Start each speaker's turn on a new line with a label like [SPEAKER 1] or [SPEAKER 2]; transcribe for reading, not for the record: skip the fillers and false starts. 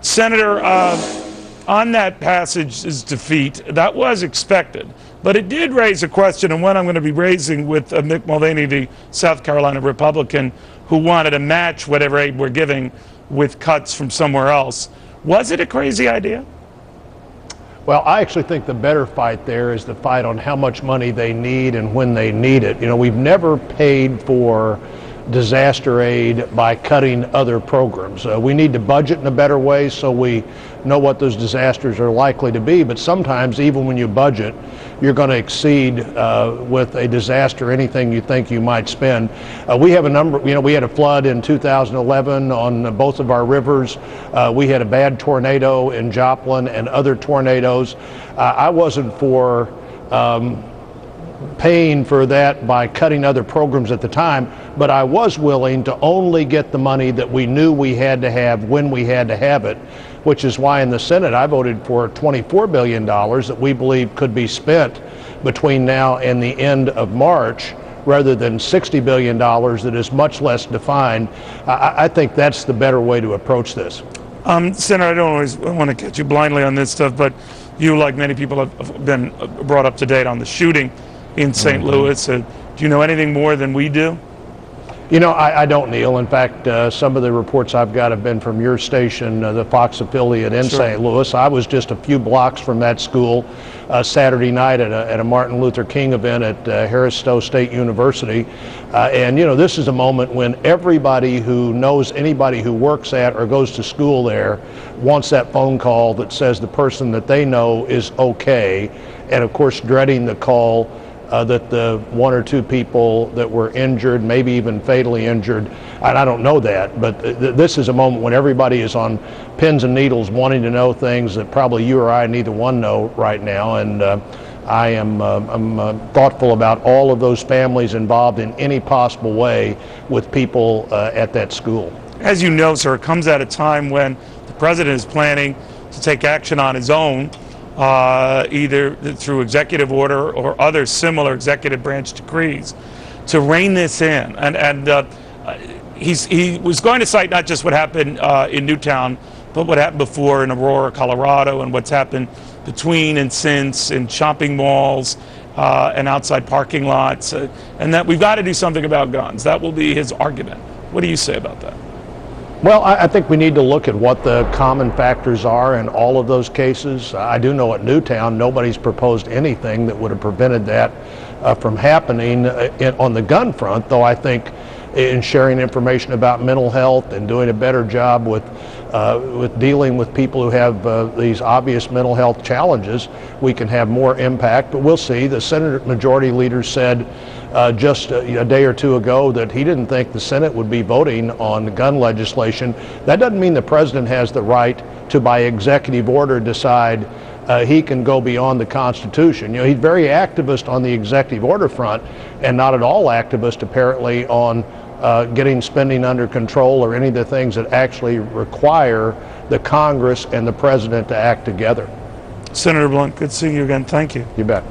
[SPEAKER 1] Senator, on that passage's defeat, that was expected, but it did raise a question, and one I'm going to be raising with Mick Mulvaney, the South Carolina Republican, who wanted to match whatever aid we're giving with cuts from somewhere else. Was it a crazy idea?
[SPEAKER 2] Well, I actually think the better fight there is the fight on how much money they need and when they need it. You know, we've never paid for disaster aid by cutting other programs. We need to budget in a better way so we know what those disasters are likely to be, but sometimes even when you budget, you're going to exceed with a disaster anything you think you might spend. We have a number, we had a flood in 2011 on both of our rivers. We had a bad tornado in Joplin and other tornadoes. I wasn't for paying for that by cutting other programs at the time, but I was willing to only get the money that we knew we had to have when we had to have it, which is why in the Senate I voted for $24 billion that we believe could be spent between now and the end of March, rather than $60 billion that is much less defined. I think that's the better way to approach this.
[SPEAKER 1] Senator, I don't always want to catch you blindly on this stuff, but you, like many people, have been brought up to date on the shooting in St. Louis. Do you know anything more than we do?
[SPEAKER 2] You know, I don't, Neil. In fact, some of the reports I've got have been from your station, the Fox affiliate in St. Louis. I was just a few blocks from that school Saturday night at a Martin Luther King event at Harris Stowe State University. And, you know, this is a moment when everybody who knows anybody who works at or goes to school there wants that phone call that says the person that they know is okay. And, of course, dreading the call that the one or two people that were injured, maybe even fatally injured, and I don't know that, but this is a moment when everybody is on pins and needles wanting to know things that probably you or I, neither one, know right now. And I am I'm thoughtful about all of those families involved in any possible way with people at that school.
[SPEAKER 1] As you know, sir, it comes at a time when the president is planning to take action on his own, either through executive order or other similar executive branch decrees, to rein this in. And he was going to cite not just what happened in Newtown, but what happened before in Aurora, Colorado, and what's happened between and since in shopping malls and outside parking lots, and that we've got to do something about guns. That will be his argument. What do you say about that?
[SPEAKER 2] Well, I think we need to look at what the common factors are in all of those cases. I do know at Newtown, nobody's proposed anything that would have prevented that from happening on the gun front, though I think in sharing information about mental health and doing a better job with dealing with people who have these obvious mental health challenges, we can have more impact. But we'll see. The Senate Majority Leader said just a day or two ago that he didn't think the Senate would be voting on gun legislation. That doesn't mean the president has the right to, by executive order, decide he can go beyond the Constitution. You know, he's very activist on the executive order front and not at all activist, apparently, on getting spending under control or any of the things that actually require the Congress and the president to act together.
[SPEAKER 1] Senator Blunt, good seeing you again. Thank you.
[SPEAKER 2] You bet.